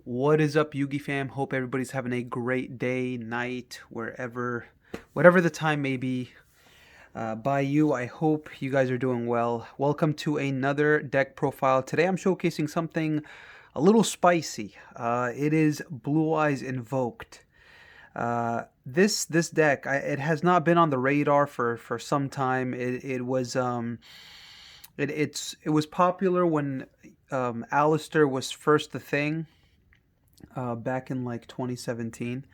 What is up, Yugi fam? Hope everybody's having a great day, night, whatever the time may be. By you, I hope you guys are doing well. Welcome to another deck profile. Today I'm showcasing something a little spicy. It is Blue Eyes Invoked. This deck, it has not been on the radar for some time. It was popular when Alistair was first the thing back in like 2017,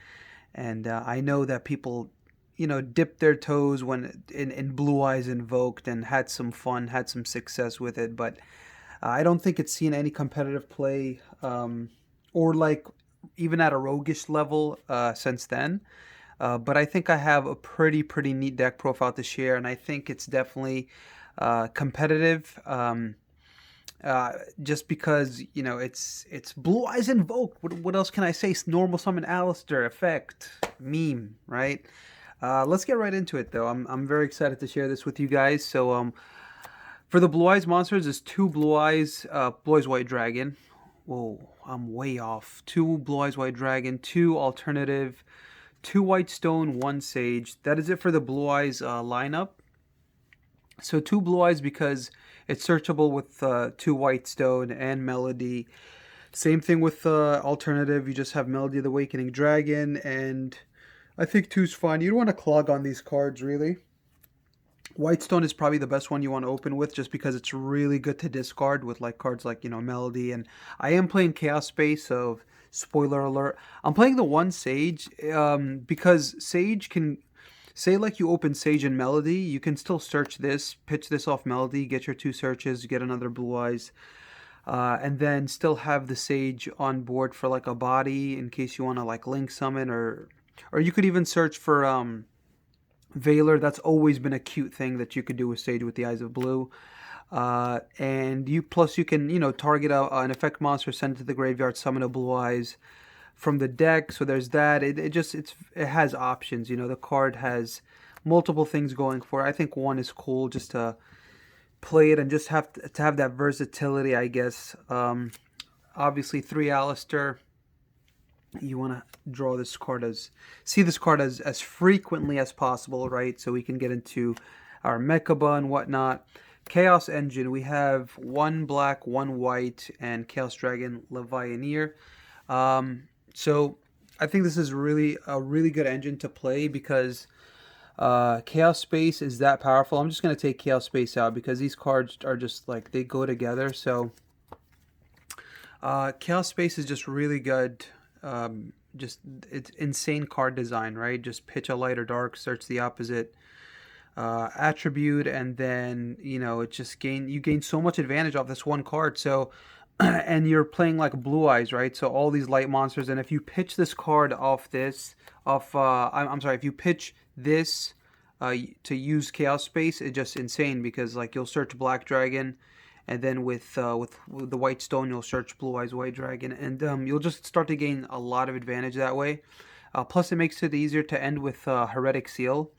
and I know that people, dipped their toes when in Blue Eyes Invoked and had some fun, had some success with it, but I don't think it's seen any competitive play or like even at a roguish level since then. But I think I have a pretty neat deck profile to share, and I think it's definitely competitive. Just because it's Blue Eyes Invoked. What else can I say? Normal summon Alistair effect meme, right? Let's get right into it though. I'm very excited to share this with you guys. So for the Blue Eyes monsters, is two Blue Eyes White Dragon. Whoa, I'm way off. Two Blue Eyes White Dragon, two alternative, two White Stone, one Sage. That is it for the Blue Eyes lineup. So two Blue Eyes because it's searchable with two White Stone and Melody. Same thing with alternative. You just have Melody the Awakening Dragon, and I think two's fine. You don't want to clog on these cards really. Whitestone is probably the best one you want to open with just because it's really good to discard with like cards like, Melody. And I am playing Chaos Space, so spoiler alert. I'm playing the one Sage because Sage can, say like you open Sage and Melody, you can still search this, pitch this off Melody, get your two searches, get another Blue Eyes, and then still have the Sage on board for like a body in case you want to like link summon, or you could even search for Veiler. That's always been a cute thing that you could do with Sage with the Eyes of Blue. And you can target an effect monster, send it to the graveyard, summon a Blue Eyes from the deck. So there's that. It has options. The card has multiple things going for it. I think one is cool just to play it and just have to have that versatility, I guess. Obviously, three Alistair. You want to draw this card see this card as frequently as possible, right? So we can get into our Mechaba and whatnot. Chaos Engine, we have one black, one white, and Chaos Dragon Levianeer. So I think this is really a really good engine to play because Chaos Space is that powerful. I'm just going to take Chaos Space out because these cards are just like, they go together. So Chaos Space is just really good. Just it's insane card design, right? Just pitch a light or dark, search the opposite attribute, and then it just you gain so much advantage off this one card. So and you're playing like Blue Eyes, right? So all these light monsters, and if you pitch this card I'm sorry, if you pitch this to use Chaos Space, it's just insane because like you'll search Black Dragon, and then with the White Stone you'll search Blue Eyes White Dragon, and you'll just start to gain a lot of advantage that way. Plus, it makes it easier to end with Heretic Seal,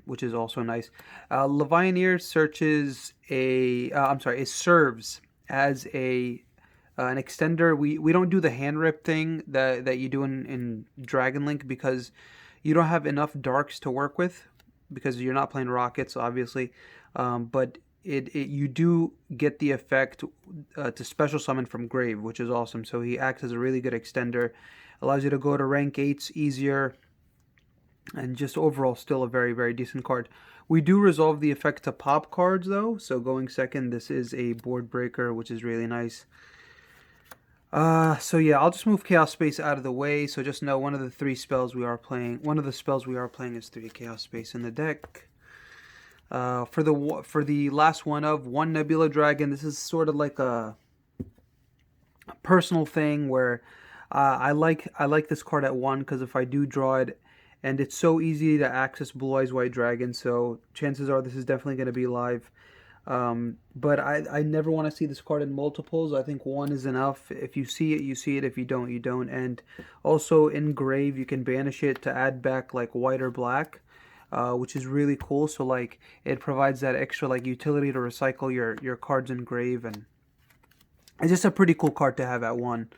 which is also nice. Levianeer it serves as an extender. We don't do the hand rip thing that you do in Dragon Link because you don't have enough darks to work with because you're not playing rockets, obviously. But you do get the effect to special summon from grave, which is awesome. So he acts as a really good extender, allows you to go to rank 8s easier, and just overall still a very decent card. We do resolve the effect to pop cards though, so going second, this is a board breaker, which is really nice. So yeah, I'll just move Chaos Space out of the way. So just know one of the spells we are playing is 3 Chaos Space in the deck. For the last one Nebula Dragon, this is sort of like a personal thing where I like this card at 1 because if I do draw it, and it's so easy to access Blue Eyes White Dragon, so chances are this is definitely going to be live. But I never want to see this card in multiples. I think 1 is enough. If you see it, you see it. If you don't, you don't. And also in grave, you can banish it to add back like white or black. Which is really cool. So like it provides that extra like utility to recycle your cards in grave, and it's just a pretty cool card to have at 1.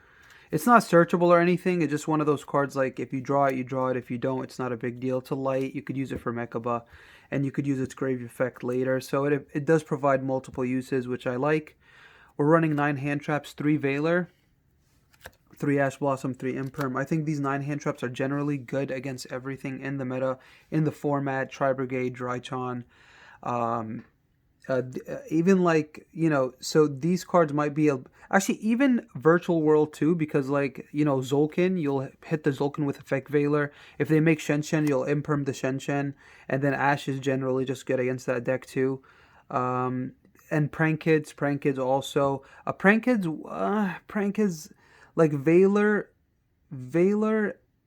It's not searchable or anything. It's just one of those cards like if you draw it, you draw it. If you don't, it's not a big deal. It's a light. You could use it for Mechaba, and you could use its grave effect later. So it does provide multiple uses, which I like. We're running 9 hand traps, 3 Veiler, 3 Ash Blossom, 3 Imperm. I think these 9 hand traps are generally good against everything in the meta, in the format, Tri-Brigade, Drychon. Um, Even like, so these cards might be actually even Virtual World too, because like, Zolkin, you'll hit the Zolkin with Effect Veiler. If they make Shen, you'll imperm the Shen, and then Ash is generally just good against that deck too. And Prank Kids also. Prank Kids like Veiler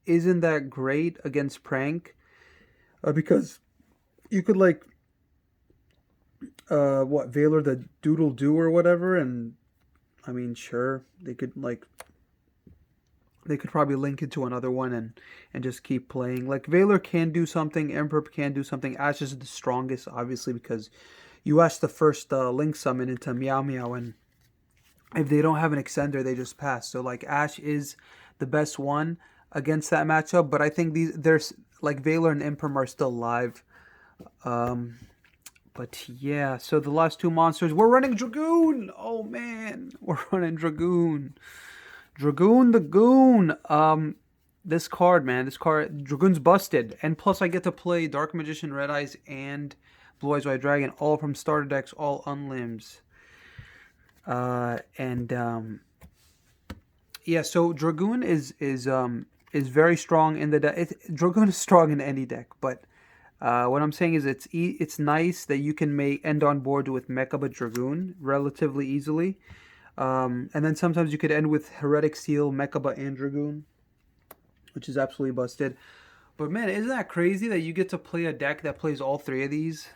isn't that great against Prank, because you could like Veiler the Doodle Do or whatever, and I mean sure they could probably link it to another one and just keep playing. Like Veiler can do something, Emperor can do something. Ash is the strongest obviously because you Ash the first link summon into Meow Meow, and if they don't have an extender they just pass. So like Ash is the best one against that matchup, but I think there's like Veiler and Imperm are still live. But yeah, so the last 2 monsters, we're running Dragoon. Oh man, we're running Dragoon. Dragoon the Goon. This card, Dragoon's busted. And plus I get to play Dark Magician, Red Eyes, and Blue Eyes White Dragon, all from starter decks, all unlimbs. Yeah, so Dragoon is very strong in the deck. Dragoon is strong in any deck, but what I'm saying is it's nice that you can end on board with Mechaba Dragoon relatively easily. And then sometimes you could end with Heretic Seal, Mechaba, and Dragoon, which is absolutely busted. But man, isn't that crazy that you get to play a deck that plays all 3 of these?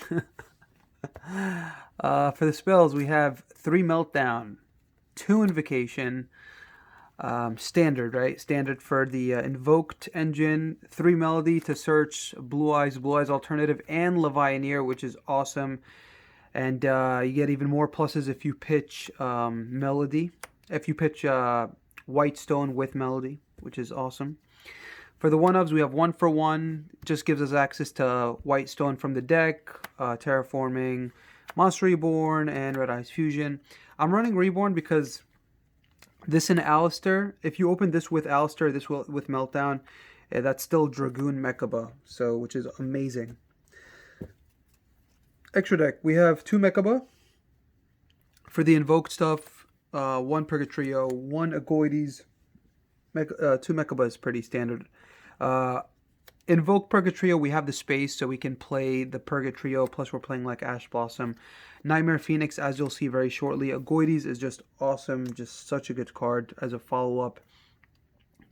For the spells, we have 3 Meltdown, 2 Invocation, standard, right? Standard for the Invoked engine, 3 Melody to search Blue Eyes Alternative, and Levianeer, which is awesome. And you get even more pluses if you pitch Melody. If you pitch White Stone with Melody, which is awesome. For the 1-ofs, we have 1 for 1. Just gives us access to White Stone from the deck, Terraforming, Monster Reborn, and Red Eyes Fusion. I'm running Reborn because this and Alistair, if you open this with Alistair, this with Meltdown, that's still Dragoon Mechaba, so which is amazing. Extra deck, we have 2 Mechaba. For the Invoked stuff, 1 Purgatrio, 1 Agoides, 2 Mechaba is pretty standard. Invoke Purgatrio, we have the space so we can play the Purgatrio, plus we're playing like Ash Blossom. Nightmare Phoenix, as you'll see very shortly. Agoides is just awesome, just such a good card as a follow-up.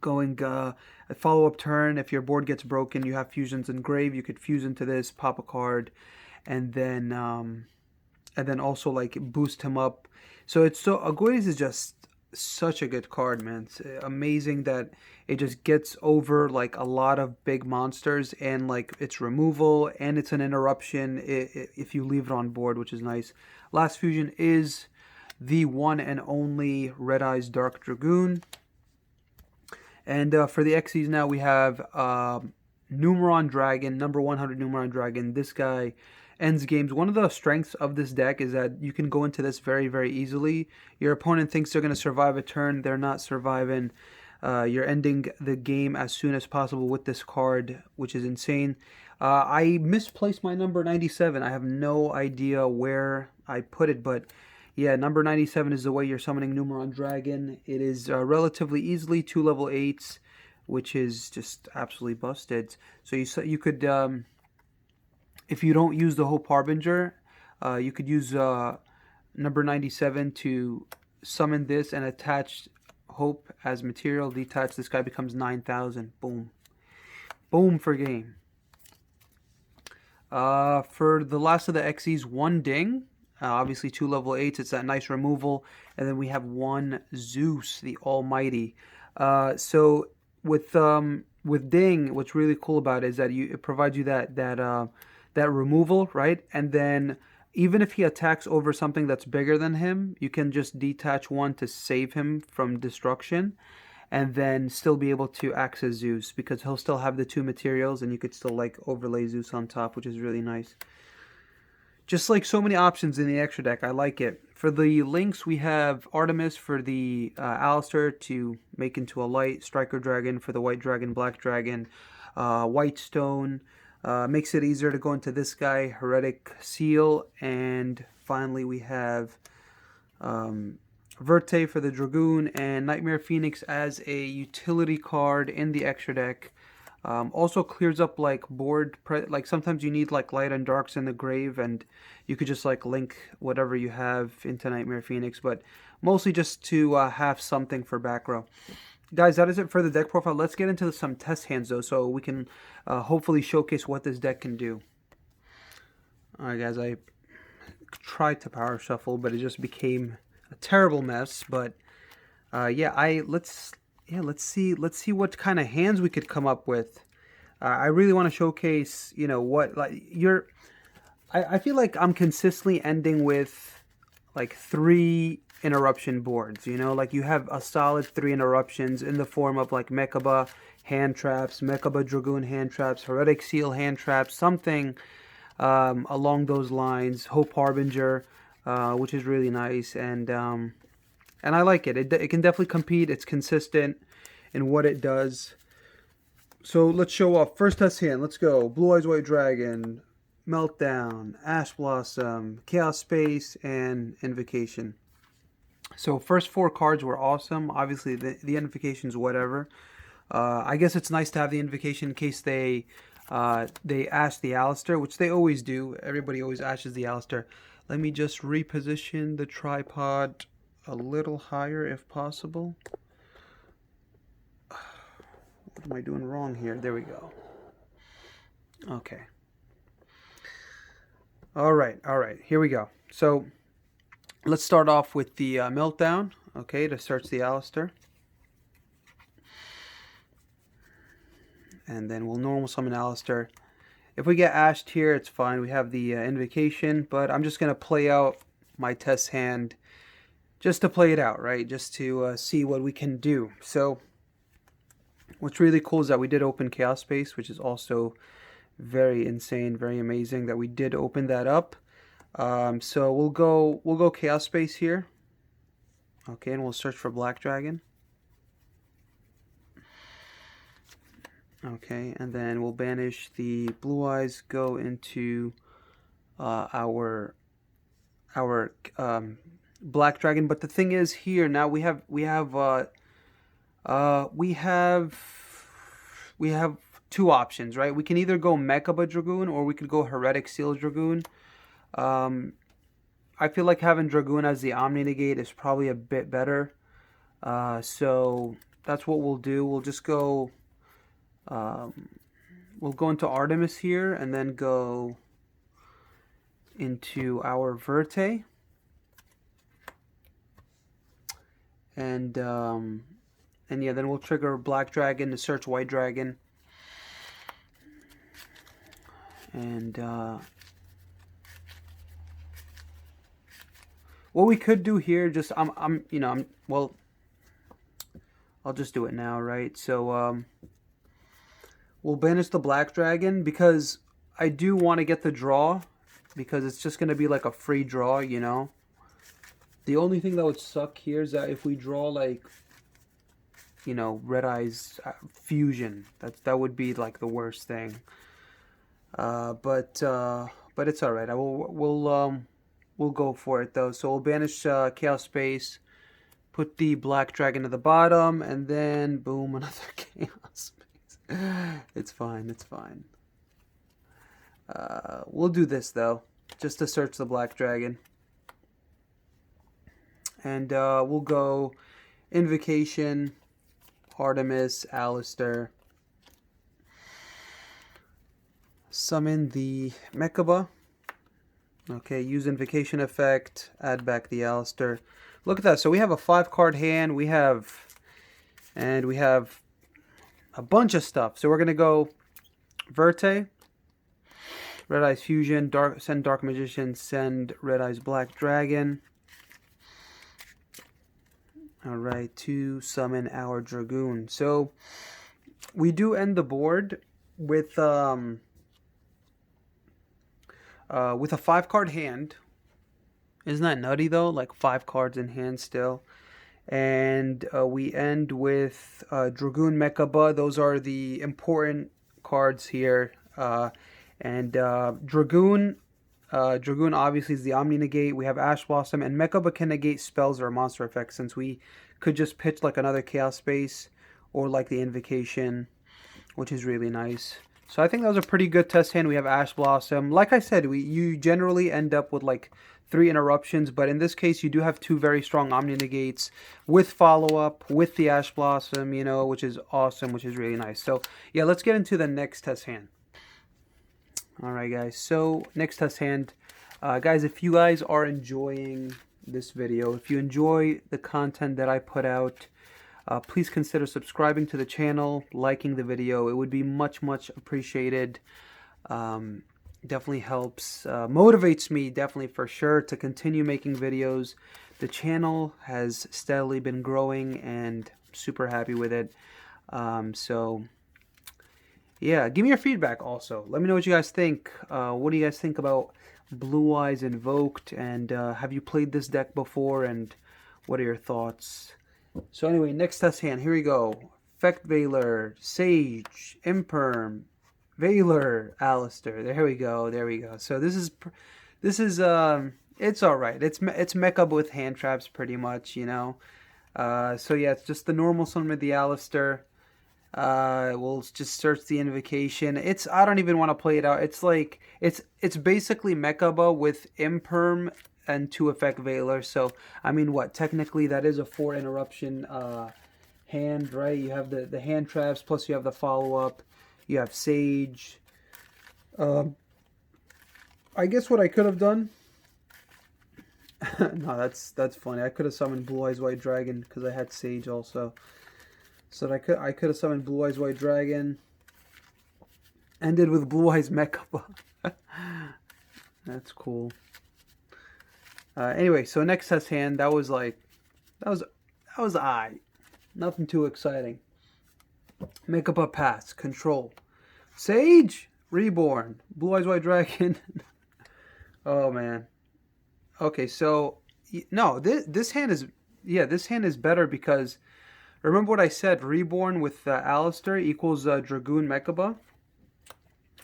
Going a follow-up turn, if your board gets broken, you have fusions in grave, you could fuse into this, pop a card, and then also like boost him up. So Agoides is just such a good card, man. It's amazing that it just gets over like a lot of big monsters, and like it's removal and it's an interruption if you leave it on board, which is nice. Last fusion is the one and only Red Eyes Dark Dragoon. And for the Xyz now, we have Numeron Dragon, number 100 Numeron Dragon. This guy ends games. One of the strengths of this deck is that you can go into this very, very easily. Your opponent thinks they're going to survive a turn. They're not surviving. You're ending the game as soon as possible with this card, which is insane. I misplaced my number 97. I have no idea where I put it, but yeah, number 97 is the way you're summoning Numeron Dragon. It is relatively easily 2 level 8s, which is just absolutely busted. So you could, if you don't use the Hope Harbinger, you could use number 97 to summon this and attach Hope as material. Detach, this guy becomes 9,000. Boom. Boom for game. For the last of the Xyz, 1 Ding. Obviously 2 level 8s. It's that nice removal. And then we have 1 Zeus, the Almighty. So with Ding, what's really cool about it is that it provides you that removal, right? And then even if he attacks over something that's bigger than him, you can just detach one to save him from destruction, and then still be able to access Zeus, because he'll still have the two materials and you could still like overlay Zeus on top, which is really nice. Just like so many options in the extra deck, I like it. For the links, we have Artemis for the Alistair to make into a light, Striker Dragon for the White Dragon, Black Dragon, White Stone, makes it easier to go into this guy, Heretic Seal, and finally we have Verte for the Dragoon, and Nightmare Phoenix as a utility card in the extra deck. Also clears up like like sometimes you need like light and darks in the grave, and you could just like link whatever you have into Nightmare Phoenix, but mostly just to have something for back row. Guys, that is it for the deck profile. Let's get into some test hands though, so we can hopefully showcase what this deck can do. Alright guys, I tried to power shuffle, but it just became a terrible mess. But let's see what kind of hands we could come up with. I really want to showcase, what I feel like I'm consistently ending with like 3 interruption boards. Like you have a solid 3 interruptions in the form of like Mechaba hand traps, Mechaba Dragoon hand traps, Heretic Seal hand traps, something along those lines. Hope Harbinger, which is really nice, and I like it. It can definitely compete. It's consistent in what it does. So let's show off. First test hand. Let's go. Blue Eyes White Dragon, Meltdown, Ash Blossom, Chaos Space, and Invocation. So first 4 cards were awesome. Obviously the Invocation's whatever. I guess it's nice to have the Invocation in case they ash the Alistair, which they always do. Everybody always ashes the Alistair. Let me just reposition the tripod a little higher if possible. What am I doing wrong here? There we go. Okay. All right. Here we go. So let's start off with the Meltdown, okay, to search the Alistair. And then we'll normal summon Alistair. If we get ashed here, it's fine. We have the Invocation, but I'm just going to play out my test hand just to play it out, right? Just to see what we can do. So what's really cool is that we did open Chaos Space, which is also very insane, very amazing that we did open that up. So we'll go Chaos Space here. Okay, and we'll search for Black Dragon. Okay, and then we'll banish the Blue Eyes, go into our Black Dragon. But the thing is here now we have 2 options, right? We can either go Mechaba Dragoon or we could go Heretic Seal Dragoon. I feel like having Dragoon as the Omni Negate is probably a bit better. So that's what we'll do. We'll just go. We'll go into Artemis here and then go into our Verte. And yeah, then we'll trigger Black Dragon to search White Dragon. And what we could do here, just well, I'll just do it now, right? So we'll banish the Black Dragon because I do want to get the draw, because it's just going to be like a free draw, The only thing that would suck here is that if we draw like, Red Eyes Fusion, that would be like the worst thing. But it's all right. We'll go for it though. So we'll banish Chaos Space, put the Black Dragon at the bottom, and then boom, another Chaos Space. It's fine. It's fine. We'll do this though, just to search the Black Dragon. And we'll go Invocation, Artemis, Alistair. Summon the Mechaba. Okay, use Invocation effect, add back the Alistair. Look at that. So we have a 5-card hand. We have a bunch of stuff. So we're going to go Verte. Red Eyes Fusion, send Dark Magician, send Red Eyes Black Dragon. Alright, to summon our Dragoon. So, we do end the board with a 5-card hand. Isn't that nutty though? Like 5 cards in hand still. And we end with Dragoon Mechaba. Those are the important cards here. Dragoon obviously is the Omni Negate. We have Ash Blossom, and Mechaba can negate spells or monster effects, since we could just pitch like another Chaos Space or like the Invocation, which is really nice. So I think that was a pretty good test hand. We have Ash Blossom. Like I said, you generally end up with like 3 interruptions, but in this case you do have 2 very strong Omni Negates with follow-up, with the Ash Blossom, you know, which is awesome, which is really nice. So yeah, let's get into the next test hand. Alright guys, so next test hand. Guys, if you guys are enjoying this video, if you enjoy the content that I put out, please consider subscribing to the channel, liking the video. It would be much appreciated. Definitely helps, motivates me, definitely for sure, to continue making videos. The channel has steadily been growing and I'm super happy with it. So yeah, give me your feedback also. Let me know what you guys think. What do you guys think about Blue Eyes Invoked, and have you played this deck before, and what are your thoughts? So anyway, next test hand, here we go. Effect Veiler, Sage, Imperm, Veiler, Alistair. There we go, there we go. So this is it's alright. It's Mechaba with hand traps pretty much, you know. So yeah, it's just the normal summon with the Alistair. We'll just search the Invocation. I don't even want to play it out. It's like it's basically Mechaba with Imperm and 2 effect Veiler. So I mean, what, technically that is a 4 interruption hand, right? You have the hand traps, plus you have the follow-up, you have Sage. I guess what I could have done no, that's funny. I could have summoned Blue Eyes White Dragon because I had Sage also. So I could have summoned Blue Eyes White Dragon. Ended with Blue Eyes Mechaba. That's cool. Anyway, so next test hand, that was I. Nothing too exciting. Mechaba pass, control. Sage, Reborn, Blue Eyes White Dragon. Oh man. Okay, so no, this hand is better because remember what I said, Reborn with Alistair equals Dragoon Mechaba.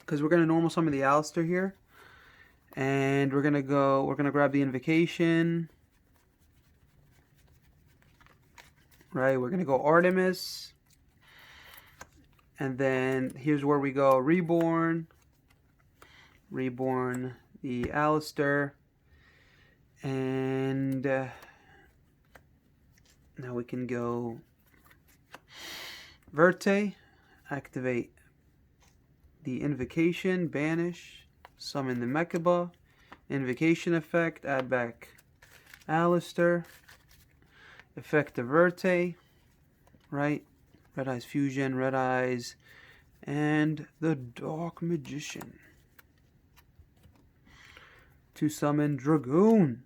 Because we're going to normal summon the Alistair here. And we're going to grab the Invocation. Right, we're going to go Artemis. And then here's where we go Reborn. Reborn the Alistair. And now we can go Verte, activate the Invocation, banish, summon the Mechaba, Invocation effect, add back Alistair, effect the Verte, right? Red Eyes Fusion, Red Eyes, and the Dark Magician to summon Dragoon.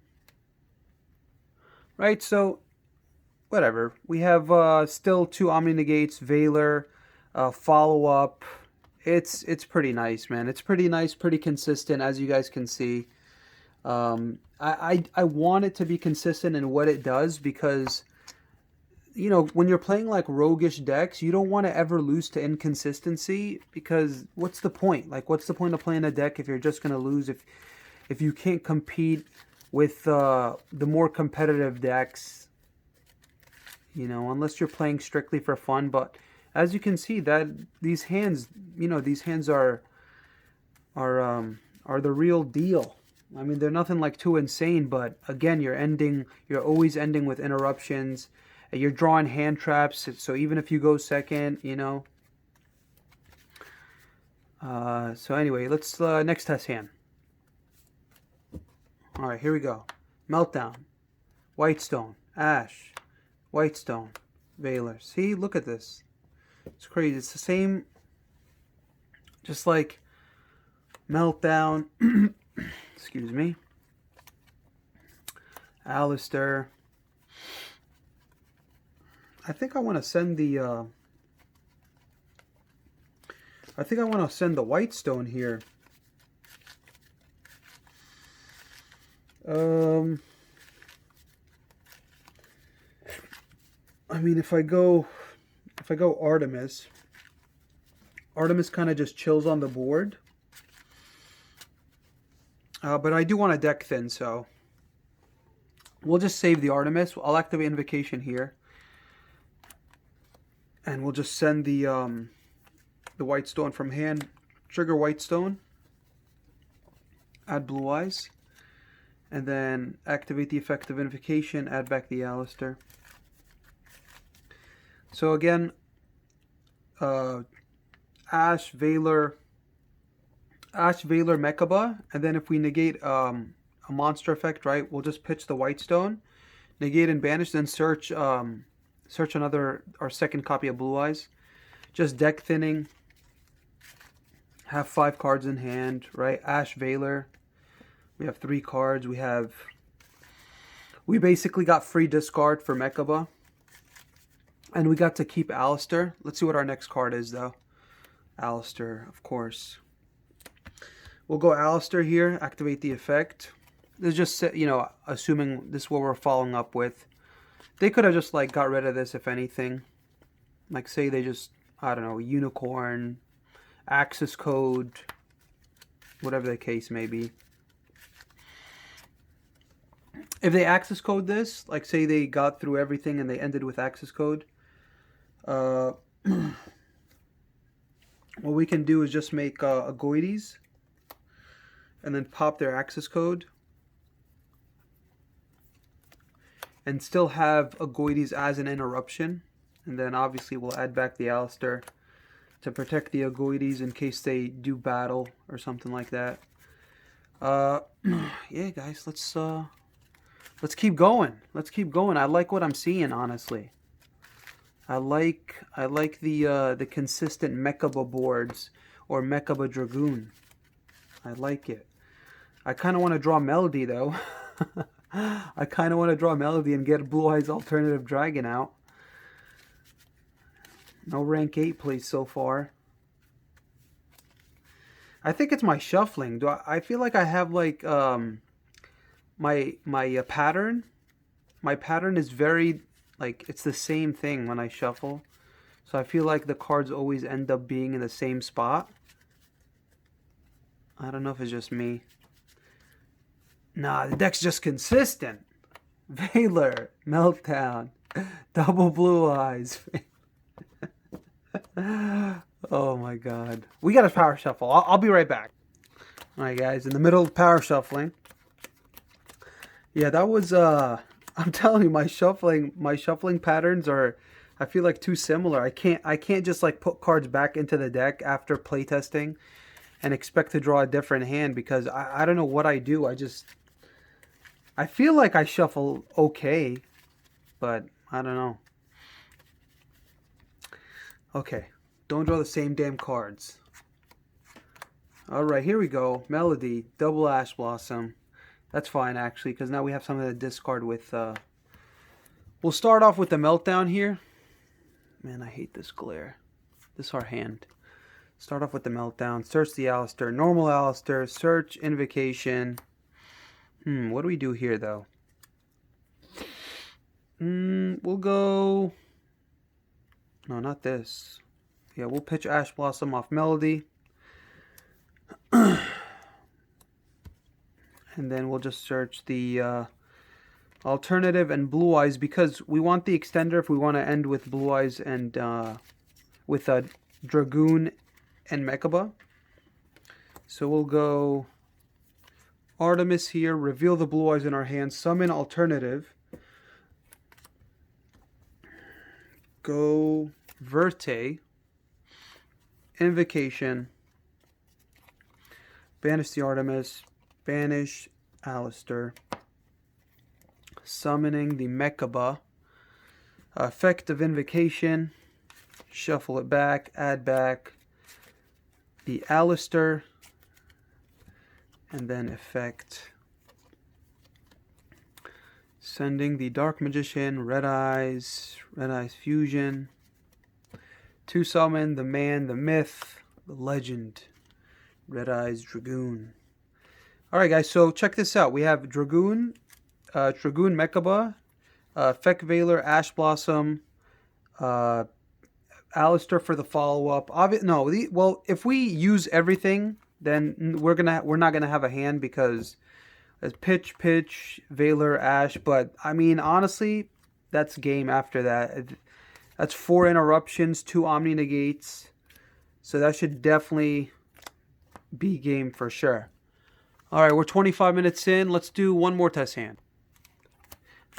Right, so whatever. We have still 2 Omni Negates, Veiler, follow-up. It's pretty nice, man. It's pretty nice, pretty consistent, as you guys can see. I want it to be consistent in what it does because, you know, when you're playing like roguish decks, you don't want to ever lose to inconsistency because what's the point? Like, what's the point of playing a deck if you're just going to lose if you can't compete with the more competitive decks, you know, unless you're playing strictly for fun. But as you can see, that these hands, you know, these hands are the real deal. I mean, they're nothing like too insane, but again, you're always ending with interruptions. You're drawing hand traps, so even if you go second, you know. So anyway, let's next test hand. All right, here we go. Meltdown, Whitestone, Ash, Whitestone, Veiler. See, look at this. It's crazy. It's the same, just like Meltdown. Excuse me. Alistair. I think I want to send the White Stone here. I mean, if I go Artemis kind of just chills on the board. But I do want to deck thin, so we'll just save the Artemis. I'll activate Invocation here. And we'll just send the White Stone from hand. Trigger White Stone. Add Blue Eyes. And then activate the effect of Invocation. Add back the Alistair. So again, Ash, Valor, Mechaba. And then if we negate a monster effect, right, we'll just pitch the White Stone. Negate and banish, then search our second copy of Blue Eyes. Just deck thinning. Have 5 cards in hand, right? Ash, Valor. We have 3 cards. We basically got free discard for Mechaba. And we got to keep Alistair. Let's see what our next card is, though. Alistair, of course. We'll go Alistair here. Activate the effect. This is just, assuming this is what we're following up with. They could have just, got rid of this, if anything. Like, say they just, I don't know, Unicorn, Access Code, whatever the case may be. If they Access Code this, like, say they got through everything and they ended with Access Code, what we can do is just make a Goides and then pop their Access Code. And still have a Goides as an interruption. And then obviously we'll add back the Alistair to protect the Agoides in case they do battle or something like that. Yeah, guys, let's keep going. Let's keep going. I like what I'm seeing, honestly. I like the consistent Mechaba boards or Mechaba Dragoon. I like it. I kind of want to draw Melody, though. I kind of want to draw Melody and get Blue Eyes Alternative Dragon out. No rank 8 plays so far. I think it's my shuffling. I feel like I have my pattern. My pattern is very it's the same thing when I shuffle. So I feel like the cards always end up being in the same spot. I don't know if it's just me. Nah, the deck's just consistent. Valor, Meltdown, Double Blue Eyes. Oh my god. We got a power shuffle. I'll be right back. Alright guys, in the middle of power shuffling. Yeah, that was I'm telling you, my shuffling patterns are, I feel like, too similar. I can't just put cards back into the deck after playtesting and expect to draw a different hand because I don't know what I do. I feel like I shuffle okay, but I don't know. Okay, don't draw the same damn cards. Alright, here we go. Melody, Double Ash Blossom. That's fine, actually, because now we have something to discard with. We'll start off with the Meltdown here. Man, I hate this glare. This is our hand. Start off with the Meltdown. Search the Alistair. Normal Alistair. Search Invocation. What do we do here, though? We'll go... No, not this. Yeah, we'll pitch Ash Blossom off Melody. And then we'll just search the alternative and Blue Eyes because we want the extender if we want to end with Blue Eyes and with a Dragoon and Mechaba. So we'll go Artemis here, reveal the Blue Eyes in our hand, summon alternative. Go Verte, Invocation, banish the Artemis, banish Alistair, summoning the Mechaba, effect of Invocation, shuffle it back, add back the Alistair, And then effect. Sending the Dark Magician, Red Eyes Fusion. To summon the man, the myth, the legend, Red Eyes Dragoon. Alright guys, so check this out. We have Dragoon, Dragoon Mechaba, Feck Veiler, Ash Blossom, Alistair for the follow-up. Well, if we use everything, then we're not gonna have a hand because it's Pitch, Veiler, Ash. But I mean, honestly, that's game after that. That's 4 interruptions, 2 Omni Negates. So that should definitely be game for sure. Alright, we're 25 minutes in. Let's do one more test hand.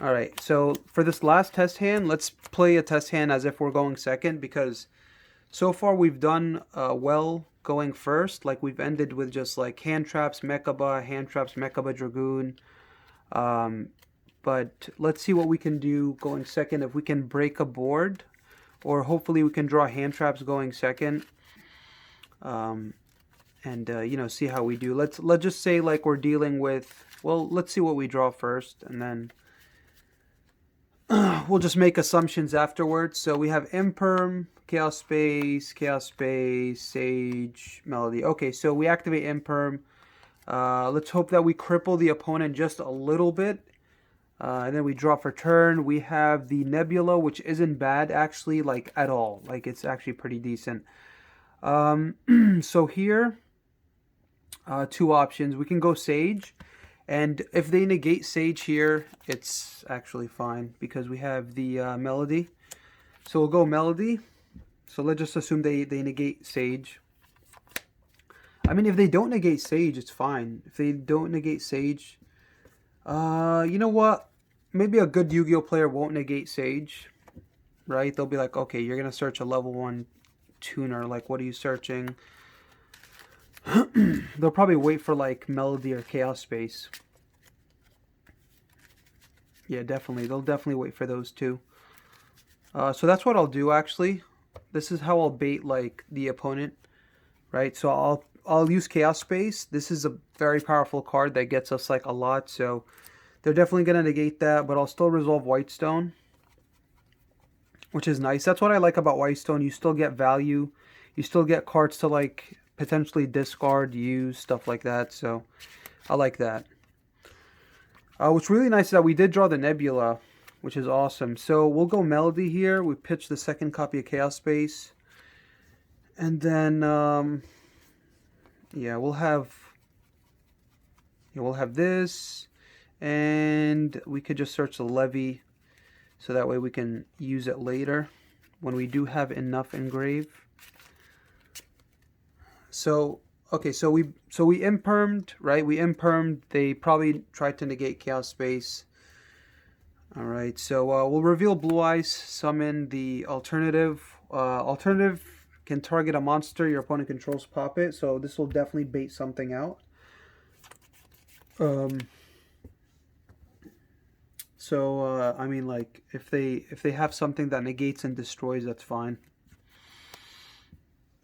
Alright, so for this last test hand, let's play a test hand as if we're going second, because so far we've done well going first. Like, we've ended with just like hand traps, Mechaba, Dragoon. But let's see what we can do going second. If we can break a board, or hopefully we can draw hand traps going second. You know, see how we do. Let's just say like we're dealing with, well, let's see what we draw first, and then we'll just make assumptions afterwards. So we have Imperm, Chaos Space, Sage, Melody. Okay, so we activate Imperm. Let's hope that we cripple the opponent just a little bit. And then we draw for turn. We have the Nebula, which isn't bad actually, like at all. Like, it's actually pretty decent. So here, 2 options. We can go Sage, and if they negate Sage here, it's actually fine because we have the Melody. So we'll go Melody. So let's just assume they negate Sage. I mean, if they don't negate Sage, it's fine. If they don't negate Sage, you know what? Maybe a good Yu-Gi-Oh player won't negate Sage, right? They'll be like, okay, you're gonna search a level 1 tuner. Like, what are you searching? They'll probably wait for like Melody or Chaos Space. Yeah, definitely. They'll definitely wait for those two. So that's what I'll do actually. This is how I'll bait like the opponent, right? So I'll use Chaos Space. This is a very powerful card that gets us like a lot. So they're definitely gonna negate that, but I'll still resolve Whitestone, which is nice. That's what I like about Whitestone. You still get value. You still get cards to like potentially discard, use, stuff like that. So I like that. What's really nice is that we did draw the Nebula, which is awesome. So we'll go Melody here. We pitch the second copy of Chaos Space. And then, yeah, we'll have this. And we could just search the Levy, so that way we can use it later when we do have enough engrave. So okay, so we impermed, right? We impermed. They probably tried to negate Chaos Space. All right, so we'll reveal Blue Eyes, summon the alternative. Alternative can target a monster your opponent controls, pop it. So this will definitely bait something out. I mean, like, if they have something that negates and destroys, that's fine.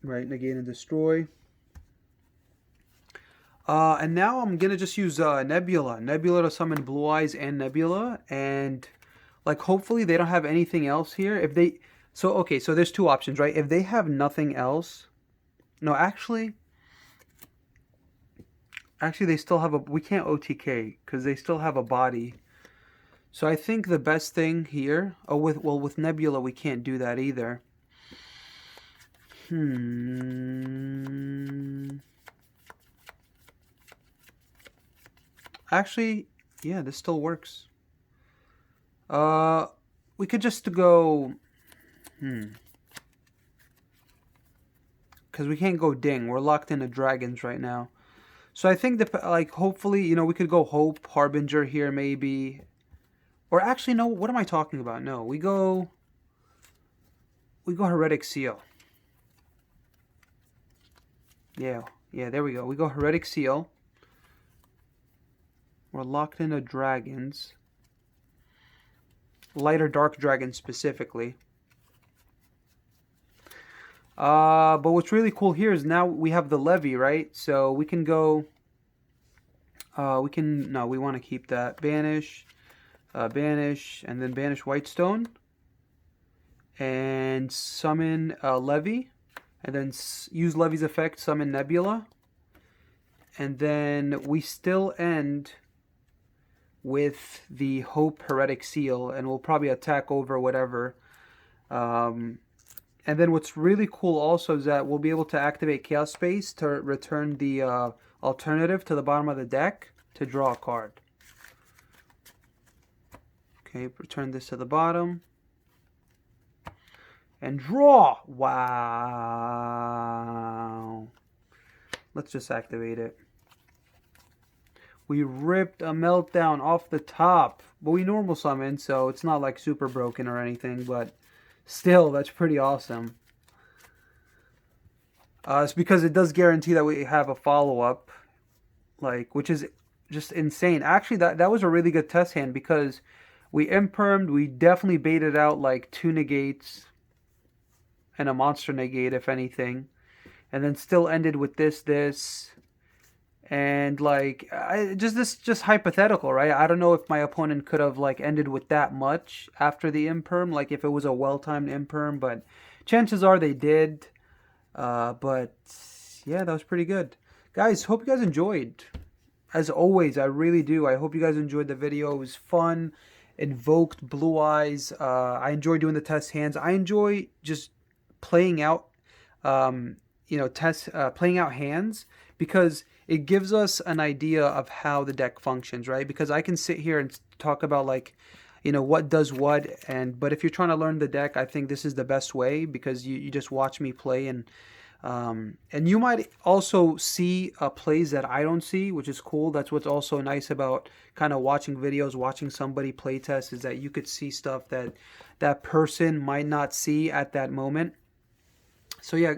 Right, negate and destroy. And now I'm gonna just use Nebula to summon Blue Eyes and Nebula, and like hopefully they don't have anything else here. If they, so okay, so there's 2 options, right? If they have nothing else, no, actually they still have a, we can't OTK because they still have a body. So I think the best thing here, with Nebula we can't do that either. Actually, yeah, this still works. We could just go, because we can't go Ding. We're locked into dragons right now. So I think that, like, hopefully, you know, we could go Hope, Harbinger here maybe. Or actually, no, what am I talking about? No, we go Heretic Seal. Yeah, there we go. We go Heretic Seal. We're locked into dragons. Light or dark dragons specifically. But what's really cool here is now we have the Levy, right? So we can go We can, no, we want to keep that. Banish, banish, and then banish Whitestone. And summon Levy. And then use Levy's effect, summon Nebula. And then we still end with the Hope Heretic Seal. And we'll probably attack over whatever. And then what's really cool also is that we'll be able to activate Chaos Space to return the alternative to the bottom of the deck to draw a card. Okay, return this to the bottom. And draw! Wow! Let's just activate it. We ripped a Meltdown off the top. But we normal summon, so it's not like super broken or anything, but still, that's pretty awesome. It's because it does guarantee that we have a follow-up, like, which is just insane. Actually, that was a really good test hand because we impermed, we definitely baited out like 2 negates and a monster negate, if anything, and then still ended with this, and like, just hypothetical, right? I don't know if my opponent could have like ended with that much after the imperm, like if it was a well-timed imperm, but chances are they did. But yeah, that was pretty good. Guys, hope you guys enjoyed. As always, I really do. I hope you guys enjoyed the video. It was fun. Invoked, Blue Eyes. I enjoy doing the test hands. I enjoy just playing out, playing out hands, because it gives us an idea of how the deck functions, right? Because I can sit here and talk about like, what does what, but if you're trying to learn the deck, I think this is the best way, because you just watch me play, and you might also see plays that I don't see, which is cool. That's what's also nice about kind of watching videos, watching somebody play test, is that you could see stuff that that person might not see at that moment. So yeah,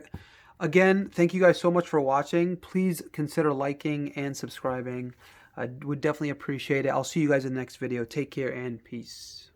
again, thank you guys so much for watching. Please consider liking and subscribing. I would definitely appreciate it. I'll see you guys in the next video. Take care and peace.